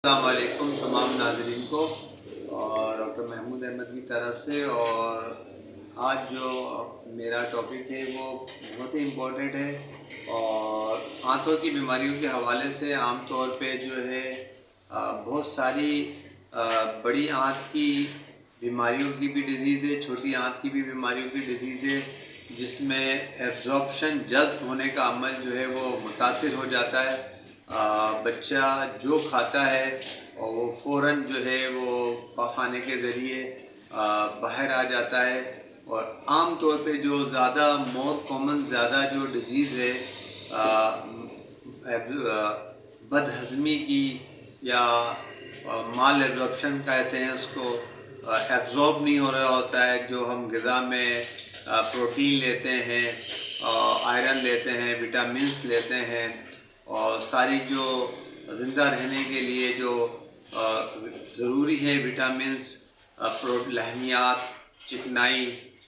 السلام علیکم تمام ناظرین کو، اور ڈاکٹر محمود احمد کی طرف سے۔ اور آج جو میرا ٹاپک ہے وہ بہت ہی امپورٹنٹ ہے، اور آنتوں کی بیماریوں کے حوالے سے عام طور پہ جو ہے بہت ساری بڑی آنت کی بیماریوں کی بھی ڈیزیز ہے، چھوٹی آنت کی بھی بیماریوں کی ڈیزیز ہے، جس میں ایبزارپشن جذب ہونے کا عمل جو ہے وہ متاثر ہو جاتا ہے۔ بچہ جو کھاتا ہے اور وہ فوراً جو ہے وہ پاخانے کے ذریعے باہر آ جاتا ہے۔ اور عام طور پہ جو زیادہ مور کامن زیادہ جو ڈیزیز ہے بد ہضمی کی یا مال ایبزارپشن کہتے ہیں اس کو، ایبزارب نہیں ہو رہا ہوتا ہے جو ہم غذا میں پروٹین لیتے ہیں، آئرن لیتے ہیں، وٹامنس لیتے ہیں، اور ساری جو زندہ رہنے کے لیے جو ضروری ہے وٹامنس، لحمیات، چکنائی،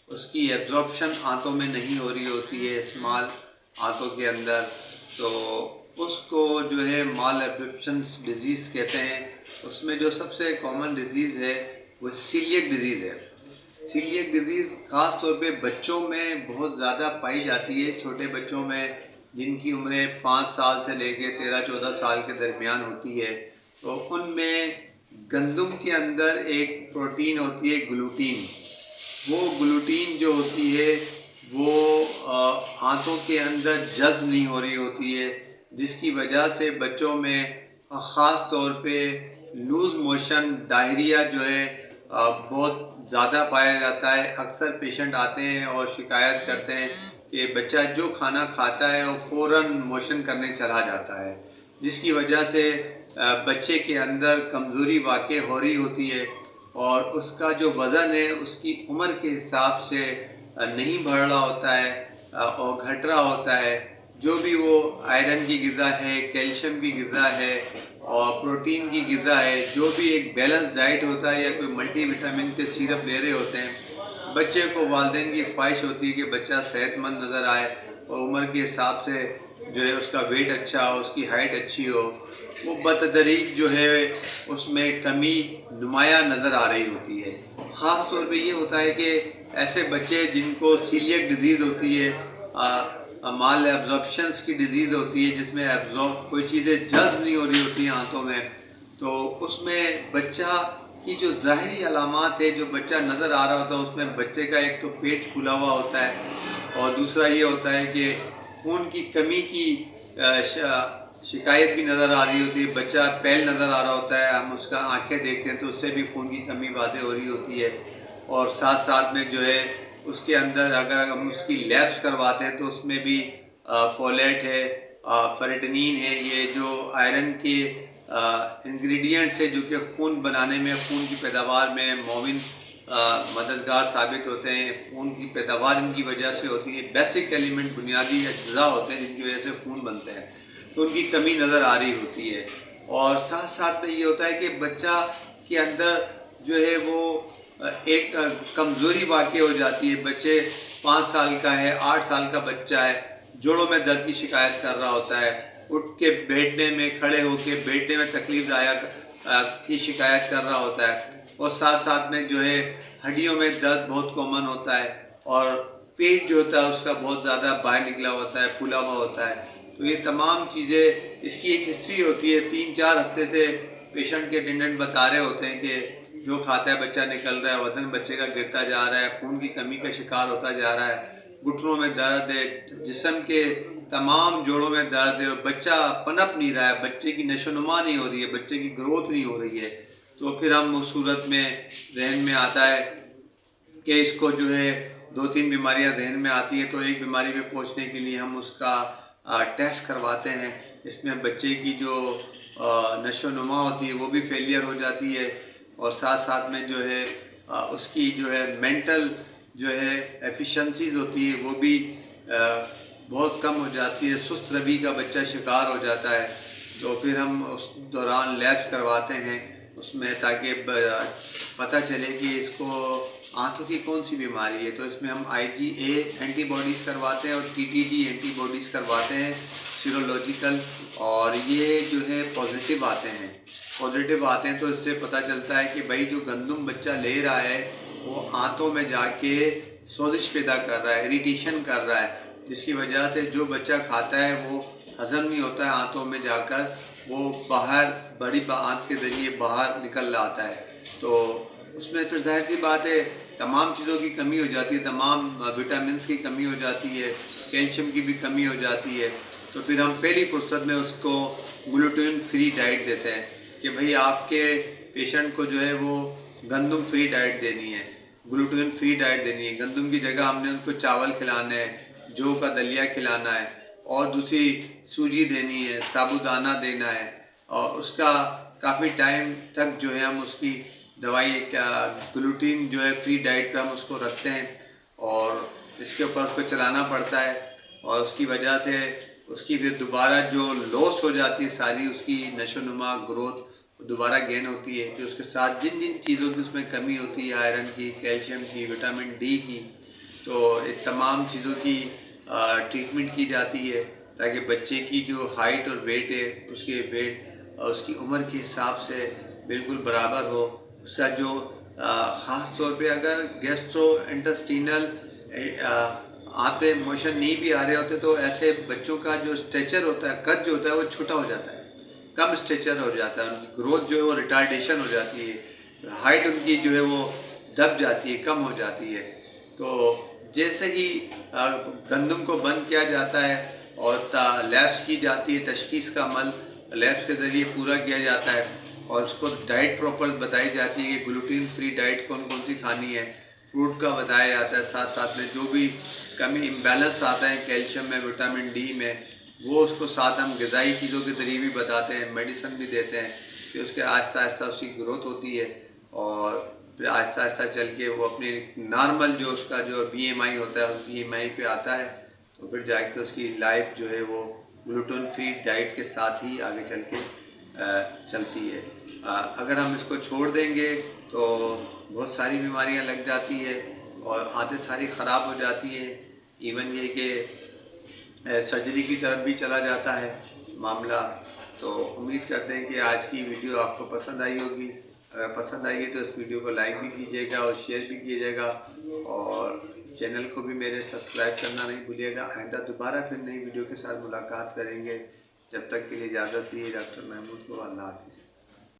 اس کی ایبزارپشن آنتوں میں نہیں ہو رہی ہوتی ہے، اسمال آنتوں کے اندر، تو اس کو جو ہے مال ایبزارپشن ڈیزیز کہتے ہیں۔ اس میں جو سب سے کامن ڈیزیز ہے وہ سیلیک ڈیزیز ہے۔ سیلیک ڈیزیز خاص طور پہ بچوں میں بہت زیادہ پائی جاتی ہے، چھوٹے بچوں میں جن کی عمریں 5 سال سے لے کے 13-14 سال کے درمیان ہوتی ہے۔ تو ان میں گندم کے اندر ایک پروٹین ہوتی ہے گلوٹین، وہ گلوٹین جو ہوتی ہے وہ آنتوں کے اندر جذب نہیں ہو رہی ہوتی ہے، جس کی وجہ سے بچوں میں خاص طور پہ لوز موشن، ڈائریا جو ہے بہت زیادہ پایا جاتا ہے۔ اکثر پیشنٹ آتے ہیں اور شکایت کرتے ہیں کہ بچہ جو کھانا کھاتا ہے وہ فوراً موشن کرنے چلا جاتا ہے، جس کی وجہ سے بچے کے اندر کمزوری واقع ہو رہی ہوتی ہے، اور اس کا جو وزن ہے اس کی عمر کے حساب سے نہیں بڑھ رہا ہوتا ہے اور گھٹ رہا ہوتا ہے۔ جو بھی وہ آئرن کی غذا ہے، کیلشیم کی غذا ہے اور پروٹین کی غذا ہے، جو بھی ایک بیلنس ڈائٹ ہوتا ہے یا کوئی ملٹی وٹامن کے سیرپ لے رہے ہوتے ہیں، بچے کو والدین کی خواہش ہوتی ہے کہ بچہ صحت مند نظر آئے اور عمر کے حساب سے جو ہے اس کا ویٹ اچھا ہو، اس کی ہائٹ اچھی ہو، وہ بتدریج جو ہے اس میں کمی نمایاں نظر آ رہی ہوتی ہے۔ خاص طور پہ یہ ہوتا ہے کہ ایسے بچے جن کو سیلیک ڈیزیز ہوتی ہے، مال ایبزارپشنس کی ڈیزیز ہوتی ہے، جس میں کوئی چیزیں جذب نہیں ہو رہی ہوتی ہیں آنتوں میں، تو اس میں بچہ کی جو ظاہری علامات ہے، جو بچہ نظر آ رہا ہوتا ہے، اس میں بچے کا ایک تو پیٹ پھولا ہوا ہوتا ہے، اور دوسرا یہ ہوتا ہے کہ خون کی کمی کی شکایت بھی نظر آ رہی ہوتی ہے۔ بچہ پیل نظر آ رہا ہوتا ہے، ہم اس کا آنکھیں دیکھتے ہیں تو اس سے بھی خون کی کمی واضح ہو رہی ہوتی ہے، اور ساتھ ساتھ میں جو ہے اس کے اندر اگر ہم اس کی لیبس کرواتے ہیں تو اس میں بھی فولیٹ ہے، فیریٹنین ہے، یہ جو آئرن کے انگریڈینٹس ہے جو کہ خون بنانے میں، خون کی پیداوار میں معاون مددگار ثابت ہوتے ہیں۔ خون کی پیداوار ان کی وجہ سے ہوتی ہے، بیسک ایلیمنٹ، بنیادی اجزاء ہوتے ہیں جن کی وجہ سے خون بنتے ہیں، تو ان کی کمی نظر آ رہی ہوتی ہے۔ اور ساتھ ساتھ میں یہ ہوتا ہے کہ بچہ کے اندر جو ہے وہ ایک کمزوری واقع ہو جاتی ہے۔ بچے 5 سال کا ہے، 8 سال کا بچہ ہے، جوڑوں میں درد کی شکایت کر رہا ہوتا ہے، اٹھ کے بیٹھنے میں، کھڑے ہو کے بیٹھنے میں تکلیف کی شکایت کر رہا ہوتا ہے، اور ساتھ ساتھ میں جو ہے ہڈیوں میں درد بہت کامن ہوتا ہے، اور پیٹ جو ہوتا ہے اس کا بہت زیادہ باہر نکلا ہوتا ہے، پھولا ہوا ہوتا ہے۔ تو یہ تمام چیزیں، اس کی ایک ہسٹری ہوتی ہے، 3-4 ہفتے سے پیشنٹ کے اٹینڈنٹ بتا رہے ہوتے ہیں کہ جو کھاتا ہے بچہ نکل رہا ہے، وزن بچے کا گرتا جا رہا ہے، خون کی کمی کا شکار ہوتا جا رہا ہے، گھٹنوں میں درد ہے، جسم کے تمام جوڑوں میں درد ہے، اور بچہ پنپ نہیں رہا ہے، بچے کی نشو و نما نہیں ہو رہی ہے، بچے کی گروتھ نہیں ہو رہی ہے۔ تو پھر ہم اس صورت میں ذہن میں آتا ہے کہ اس کو جو ہے 2-3 بیماریاں ذہن میں آتی ہیں، تو ایک بیماری پہ پہنچنے کے لیے ہم اس کا ٹیسٹ کرواتے ہیں۔ اس میں بچے کی جو نشو و نما ہوتی ہے وہ بھی فیلئر ہو جاتی ہے، اور ساتھ ساتھ میں جو ہے اس کی جو ہے مینٹل جو ہے ایفیشنسیز ہوتی ہے وہ بھی بہت کم ہو جاتی ہے، سست روی کا بچہ شکار ہو جاتا ہے۔ تو پھر ہم اس دوران لیبس کرواتے ہیں اس میں، تاکہ پتہ چلے کہ اس کو آنتوں کی کون سی بیماری ہے۔ تو اس میں ہم IgA اینٹی باڈیز کرواتے ہیں اور TTG اینٹی باڈیز کرواتے ہیں سیرولوجیکل، اور یہ جو ہے پازیٹیو آتے ہیں تو اس سے پتہ چلتا ہے کہ بھائی جو گندم بچہ لے رہا ہے وہ آنتوں میں جا کے سوزش پیدا کر رہا ہے، اریٹیشن کر رہا ہے، جس کی وجہ سے جو بچہ کھاتا ہے وہ ہضم نہیں ہوتا ہے آنتوں میں جا کر، وہ باہر بڑی آنت کے ذریعے باہر نکل آتا ہے. تو اس میں پھر ظاہر سی بات ہے تمام چیزوں کی کمی ہو جاتی ہے، تمام وٹامنس کی کمی ہو جاتی ہے، کیلشیم کی بھی کمی ہو جاتی ہے. تو پھر ہم پہلی فرصت میں اس کو گلوٹین فری ڈائٹ دیتے ہیں کہ بھئی آپ کے پیشنٹ کو جو ہے وہ گندم فری ڈائٹ دینی ہے، گلوٹین فری ڈائٹ دینی ہے. گندم کی جگہ ہم نے ان کو چاول کھلانا ہے، جو کا دلیا کھلانا ہے، اور دوسری سوجی دینی ہے، سابودانہ دینا ہے، اور اس کا کافی ٹائم تک جو ہے ہم اس کی دوائی گلوٹین جو ہے فری ڈائٹ پہ ہم اس کو رکھتے ہیں، اور اس کے اوپر اس کو چلانا پڑتا ہے. اور اس کی وجہ سے اس کی پھر دوبارہ جو لوس ہو جاتی ہے ساری اس کی نشو و نما گروتھ دوبارہ گین ہوتی ہے. پھر اس کے ساتھ جن چیزوں کی اس میں کمی ہوتی ہے، آئرن کی، کیلشیم کی، وٹامن ڈی کی، تو ایک تمام چیزوں کی ٹریٹمنٹ کی جاتی ہے تاکہ بچے کی جو ہائٹ اور ویٹ ہے اس کے ویٹ اور اس کی عمر کے حساب سے بالکل برابر ہو. اس کا جو خاص طور پہ اگر گیسٹرو انٹسٹینل آتے موشن نہیں بھی آ رہے ہوتے تو ایسے بچوں کا جو اسٹریچر ہوتا ہے، قد جو ہوتا ہے وہ چھوٹا ہو جاتا ہے، کم اسٹریچر ہو جاتا ہے، ان کی گروتھ جو ہے وہ ریٹارڈیشن ہو جاتی ہے، ہائٹ ان کی جو ہے وہ دب جاتی ہے، کم ہو جاتی ہے. تو جیسے ہی گندم کو بند کیا جاتا ہے اور لیبس کی جاتی ہے، تشخیص کا عمل لیبس کے ذریعے پورا کیا جاتا ہے، اور اس کو ڈائٹ پراپر بتائی جاتی ہے کہ گلوٹین فری ڈائٹ کون سی کھانی ہے، فروٹ کا بتایا جاتا ہے، ساتھ میں جو بھی کمی امبیلنس آتا ہے کیلشیم میں، وٹامن ڈی میں، وہ اس کو ساتھ ہم غذائی چیزوں کے ذریعے بھی بتاتے ہیں، میڈیسن بھی دیتے ہیں کہ اس کے آہستہ آہستہ اس کی گروتھ ہوتی ہے، اور پھر آہستہ آہستہ چل کے وہ اپنی نارمل جو اس کا جو بی ایم آئی ہوتا ہے اس بی ایم آئی پہ آتا ہے. تو پھر جا کے اس کی لائف جو ہے وہ گلوٹین فری ڈائٹ کے ساتھ ہی آگے چل کے چلتی ہے. اگر ہم اس کو چھوڑ دیں گے تو بہت ساری بیماریاں لگ جاتی ہے اور عادت ساری خراب ہو جاتی ہے. ایون یہ کہ سرجری کی طرف بھی چلا جاتا ہے معاملہ. تو امید کرتے ہیں کہ آج کی ویڈیو آپ کو پسند آئی ہوگی. اگر پسند آئی ہے تو اس ویڈیو کو لائک بھی کیجیے گا اور شیئر بھی کیجیے گا، اور چینل کو بھی میرے سبسکرائب کرنا نہیں بھولیے گا. آئندہ دوبارہ پھر نئی ویڈیو کے ساتھ ملاقات کریں گے. جب تک کے لیے اجازت دیے ڈاکٹر محمود کو. اللہ حافظ.